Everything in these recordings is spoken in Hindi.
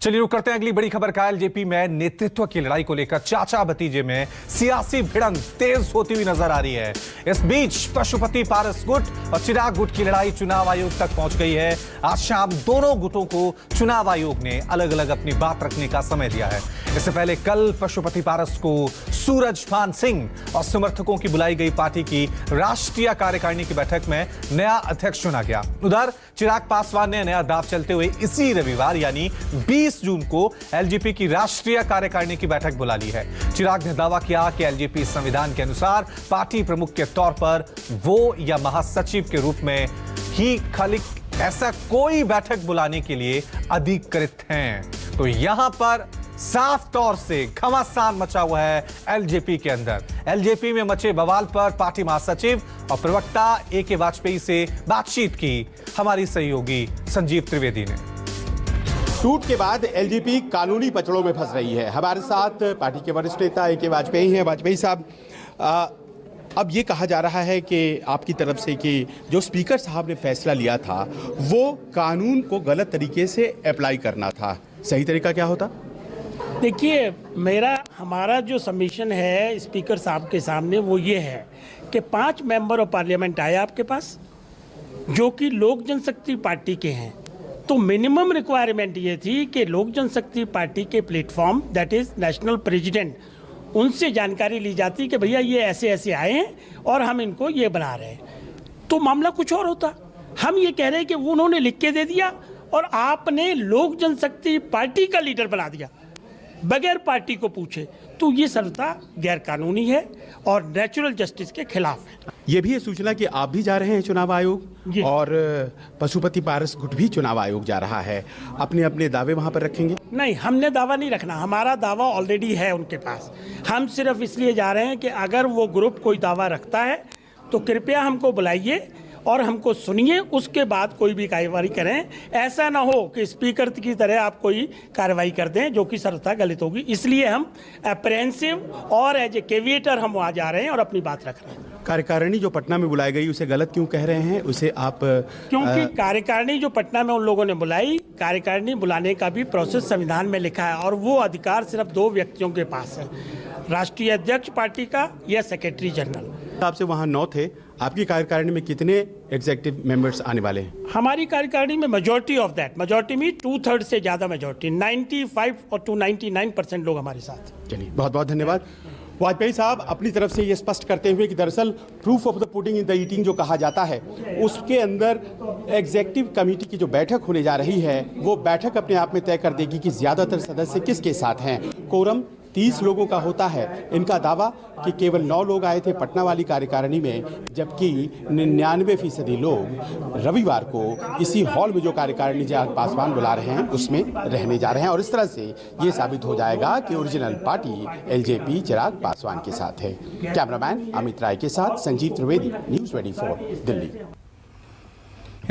चलिए रुक करते हैं अगली बड़ी खबर का। एलजेपी में नेतृत्व की लड़ाई को लेकर चाचा भतीजे में सियासी भिड़ंत तेज होती हुई नजर आ रही है। इस बीच पशुपति पारस गुट और चिराग गुट की लड़ाई चुनाव आयोग तक पहुंच गई है। आज शाम दोनों गुटों को चुनाव आयोग ने अलग अलग अपनी बात रखने का समय दिया है। इससे पहले कल पशुपति पारस को सूरजभान सिंह और समर्थकों की बुलाई गई पार्टी की राष्ट्रीय कार्यकारिणी की बैठक में नया अध्यक्ष चुना गया। उधर चिराग पासवान ने नया दांव चलते हुए इसी रविवार यानी 20 जून को एलजेपी की राष्ट्रीय कार्यकारिणी की बैठक बुला ली है। चिराग ने दावा किया कि एलजेपी संविधान के अनुसार पार्टी प्रमुख के तौर पर वो या महासचिव के रूप में ही खाली ऐसा कोई बैठक बुलाने के लिए अधिकृत हैं। तो यहां पर साफ तौर से घमासान मचा हुआ है एलजेपी के अंदर। एलजेपी में मचे बवाल पर पार्टी महासचिव और प्रवक्ता ए.के. वाजपेयी से बातचीत की हमारी सहयोगी संजीव त्रिवेदी ने। टूट के बाद एलजेपी कानूनी पचड़ों में फंस रही है। हमारे साथ पार्टी के वरिष्ठ नेता ए.के. वाजपेयी हैं। वाजपेयी साहब, अब ये कहा जा रहा है कि आपकी तरफ से कि जो स्पीकर साहब ने फैसला लिया था वो कानून को गलत तरीके से अप्लाई करना था। सही तरीका क्या होता? देखिए, हमारा जो सबमिशन है स्पीकर साहब के सामने वो ये है कि 5 मेंबर ऑफ पार्लियामेंट आए आपके पास जो कि लोक जनशक्ति पार्टी के हैं। तो मिनिमम रिक्वायरमेंट ये थी कि लोक जनशक्ति पार्टी के platform that is national president उनसे जानकारी ली जाती कि भैया ये ऐसे ऐसे आए हैं और हम इनको ये बना रहे हैं। तो मामला कुछ और होता। हम ये कह रहे हैं कि उन्होंने लिख के दे दिया और आपने लोक जनशक्ति पार्टी का लीडर बना दिया बगैर पार्टी को पूछे। तो ये सर्वथा गैर कानूनी है और नेचुरल जस्टिस के खिलाफ है। ये भी है सूचना कि आप भी जा रहे हैं चुनाव आयोग और पशुपति पारस गुट भी चुनाव आयोग जा रहा है। अपने अपने दावे वहां पर रखेंगे? नहीं, हमने दावा नहीं रखना। हमारा दावा ऑलरेडी है उनके पास। हम सिर्फ इसलिए जा रहे हैं कि अगर वो ग्रुप कोई दावा रखता है तो कृपया हमको बुलाइए और हमको सुनिए, उसके बाद कोई भी कार्रवाई करें। ऐसा ना हो कि स्पीकर की तरह आप कोई कार्रवाई कर दें जो कि सर्वथा गलत होगी। इसलिए हम अप्रहेंसिव और एज ए केविएटर हम वहाँ जा रहे हैं और अपनी बात रख रहे हैं। कार्यकारिणी जो पटना में बुलाई गई उसे गलत क्यों कह रहे हैं? उसे आप क्योंकि कार्यकारिणी जो पटना में उन लोगों ने बुलाई, कार्यकारिणी बुलाने का भी प्रोसेस संविधान में लिखा है और वो अधिकार सिर्फ 2 व्यक्तियों के पास है, राष्ट्रीय अध्यक्ष पार्टी का या सेक्रेटरी जनरल। आपसे वहाँ 9 थे, आपकी कार्यकारिणी में कितने एग्जीक्यूटिव मेंबर्स आने वाले हैं? हमारी कार्यकारिणी में मेजॉरिटी ऑफ दैट, मेजॉरिटी में 2/3 से ज़्यादा मेजॉरिटी, 95 और 99% लोग हमारे साथ। चलिए, बहुत बहुत धन्यवाद। वाजपेयी साहब, अपनी तरफ से ये स्पष्ट करते हुए कि दरअसल proof of the pudding in the eating जो कहा जाता है उसके अंदर एग्जीक्यूटिव कमेटी की जो बैठक होने जा रही है वो बैठक अपने आप में तय कर देगी कि ज़्यादातर सदस्य किसके साथ हैं। कोरम 30 लोगों का होता है। इनका दावा कि केवल 9 लोग आए थे पटना वाली कार्यकारिणी में, जबकि 99% लोग रविवार को इसी हॉल में जो कार्यकारिणी चिराग पासवान बुला रहे हैं उसमें रहने जा रहे हैं। और इस तरह से ये साबित हो जाएगा कि original party LJP Chirag Paswan के साथ है। कैमरामैन अमित राय के साथ संजीव त्रिवेदी, न्यूज़ 24 दिल्ली।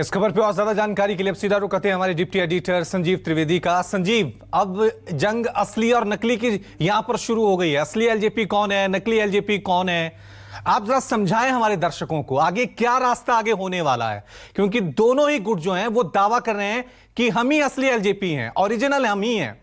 इस खबर पे और ज्यादा जानकारी के लिए अब सीधा रुक करते हैं हमारे डिप्टी एडिटर संजीव त्रिवेदी का। संजीव, अब जंग असली और नकली की यहां पर शुरू हो गई है। असली एलजेपी कौन है, नकली एलजेपी कौन है, आप जरा समझाएं हमारे दर्शकों को आगे क्या रास्ता आगे होने वाला है, क्योंकि दोनों ही गुट जो हैं वो दावा कर रहे हैं कि हम ही असली एलजेपी हैं, ओरिजिनल हम ही हैं।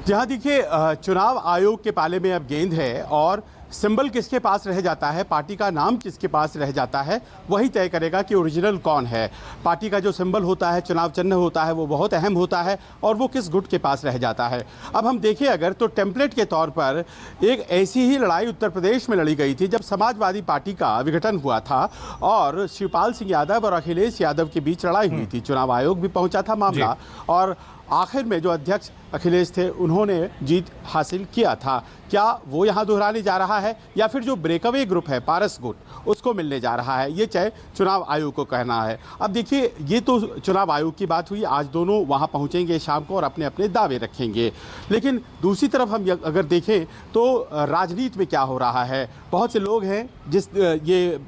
जहां देखिए, चुनाव आयोग के पाले में अब गेंद है और सिंबल किसके पास रह जाता है, पार्टी का नाम किसके पास रह जाता है, वही तय करेगा कि ओरिजिनल कौन है। पार्टी का जो सिंबल होता है, चुनाव चिन्ह होता है, वो बहुत अहम होता है और वो किस गुट के पास रह जाता है। अब हम देखें अगर तो टेम्पलेट के तौर पर एक ऐसी ही लड़ाई उत्तर प्रदेश में लड़ी गई थी जब समाजवादी पार्टी का विघटन हुआ था और शिवपाल सिंह यादव और अखिलेश यादव के बीच लड़ाई हुई थी। चुनाव आयोग भी पहुँचा था मामला और आखिर में जो अध्यक्ष अखिलेश थे उन्होंने जीत हासिल किया था। क्या वो यहाँ दोहराने जा रहा है या फिर जो ब्रेकअवे ग्रुप है पारस गुट उसको मिलने जा रहा है, ये चाहे चुनाव आयोग को कहना है। अब देखिए, ये तो चुनाव आयोग की बात हुई। आज दोनों वहाँ पहुँचेंगे शाम को और अपने अपने दावे रखेंगे। लेकिन दूसरी तरफ हम अगर देखें तो राजनीति में क्या हो रहा है, बहुत से लोग हैं ये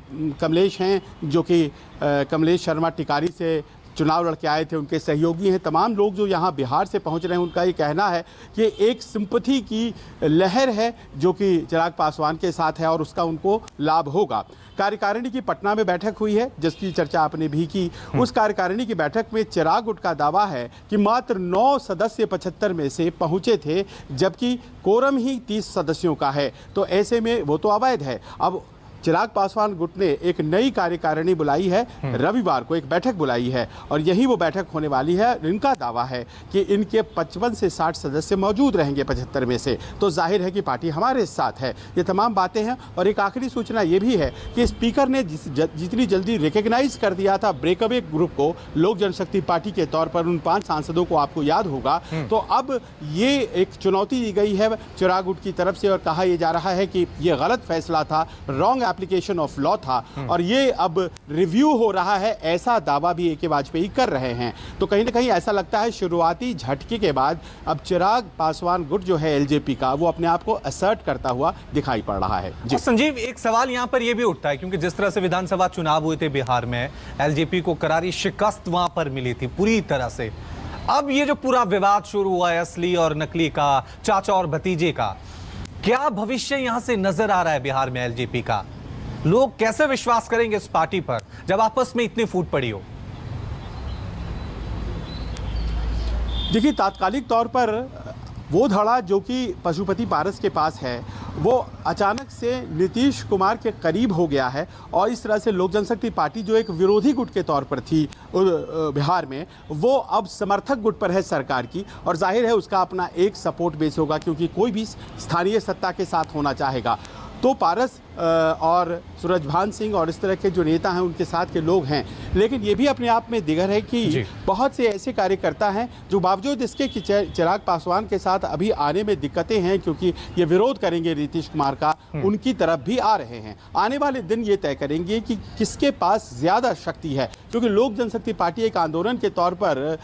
कमलेश हैं जो कि कमलेश शर्मा टिकारी से चुनाव लड़के आए थे, उनके सहयोगी हैं, तमाम लोग जो यहाँ बिहार से पहुँच रहे हैं, उनका ये कहना है कि एक सिंपैथी की लहर है जो कि चिराग पासवान के साथ है और उसका उनको लाभ होगा। कार्यकारिणी की पटना में बैठक हुई है जिसकी चर्चा आपने भी की। उस कार्यकारिणी की बैठक में चिराग गुट का दावा है कि मात्र 9 सदस्य 75 में से पहुंचे थे, जबकि कोरम ही 30 सदस्यों का है, तो ऐसे में वो तो अवैध है। अब चिराग पासवान गुट ने एक नई कार्यकारिणी बुलाई है, रविवार को एक बैठक बुलाई है और यही वो बैठक होने वाली है। इनका दावा है कि इनके 55 से 60 सदस्य मौजूद रहेंगे 75 में से, तो जाहिर है कि पार्टी हमारे साथ है। ये तमाम बातें हैं और एक आखिरी सूचना ये भी है कि स्पीकर ने जितनी जल्दी रिकग्नाइज कर दिया था ब्रेकअवे ग्रुप को लोक जनशक्ति पार्टी के तौर पर, उन 5 सांसदों को आपको याद होगा, तो अब ये एक चुनौती दी गई है चिराग गुट की तरफ से और कहा यह जा रहा है कि ये गलत फैसला था, रॉन्ग एप्लीकेशन ऑफ लॉ था और ये अब रिव्यू हो रहा है, ऐसा दावा भी ए.के. वाजपेयी कर रहे हैं। तो कहीं ना कहीं ऐसा लगता है शुरुआती झटके के बाद अब चिराग पासवान गुट जो है एलजेपी का, वो अपने आप को असर्ट करता हुआ दिखाई पड़ रहा है। जी संजीव, एक सवाल यहां पर यह भी उठता है क्योंकि जिस तरह से विधानसभा चुनाव हुए थे बिहार में, एलजेपी को करारी शिकस्त वहां पर मिली थी पूरी तरह से। अब ये जो पूरा विवाद शुरू हुआ है असली और नकली का, चाचा और भतीजे का, क्या भविष्य यहां से नजर आ रहा है बिहार में एलजेपी का? लोग कैसे विश्वास करेंगे इस पार्टी पर जब आपस में इतनी फूट पड़ी हो? देखिए, तात्कालिक तौर पर वो धड़ा जो कि पशुपति पारस के पास है वो अचानक से नीतीश कुमार के करीब हो गया है और इस तरह से लोक जनशक्ति पार्टी जो एक विरोधी गुट के तौर पर थी बिहार में, वो अब समर्थक गुट पर है सरकार की और जाहिर है उसका अपना एक सपोर्ट बेस होगा क्योंकि कोई भी स्थानीय सत्ता के साथ होना चाहेगा। तो पारस और सूरजभान सिंह और इस तरह के जो नेता हैं उनके साथ के लोग हैं, लेकिन ये भी अपने आप में दिगर है कि बहुत से ऐसे कार्यकर्ता हैं जो बावजूद इसके कि चिराग पासवान के साथ अभी आने में दिक्कतें हैं क्योंकि ये विरोध करेंगे नीतीश कुमार का, उनकी तरफ भी आ रहे हैं। आने वाले दिन ये तय करेंगे कि किसके पास ज़्यादा शक्ति है, क्योंकि लोक जनशक्ति पार्टी एक आंदोलन के तौर पर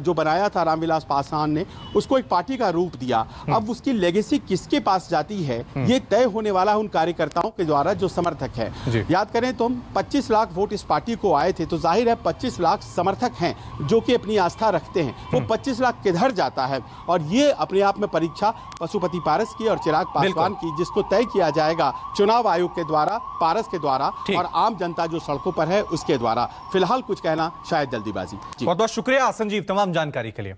जो बनाया था रामविलास पासवान ने, उसको एक पार्टी का रूप दिया। अब उसकी लेगेसी किसके पास जाती है ये तय होने वाला उन कार्यकर्ताओं के द्वारा जो समर्थक है। याद करें तो 25 लाख वोट इस पार्टी को आए थे, तो जाहिर है 25 लाख समर्थक हैं जो कि अपनी आस्था रखते हैं, वो 25 लाख किधर जाता है। और ये अपने आप में परीक्षा पशुपति पारस की और चिराग पासवान की, जिसको तय किया जाएगा चुनाव आयोग के द्वारा, पारस के द्वारा और आम जनता जो सड़कों पर है उसके द्वारा। फिलहाल कुछ कहना शायद जल्दीबाजी। बहुत बहुत शुक्रिया संजीव तमाम जानकारी के लिए।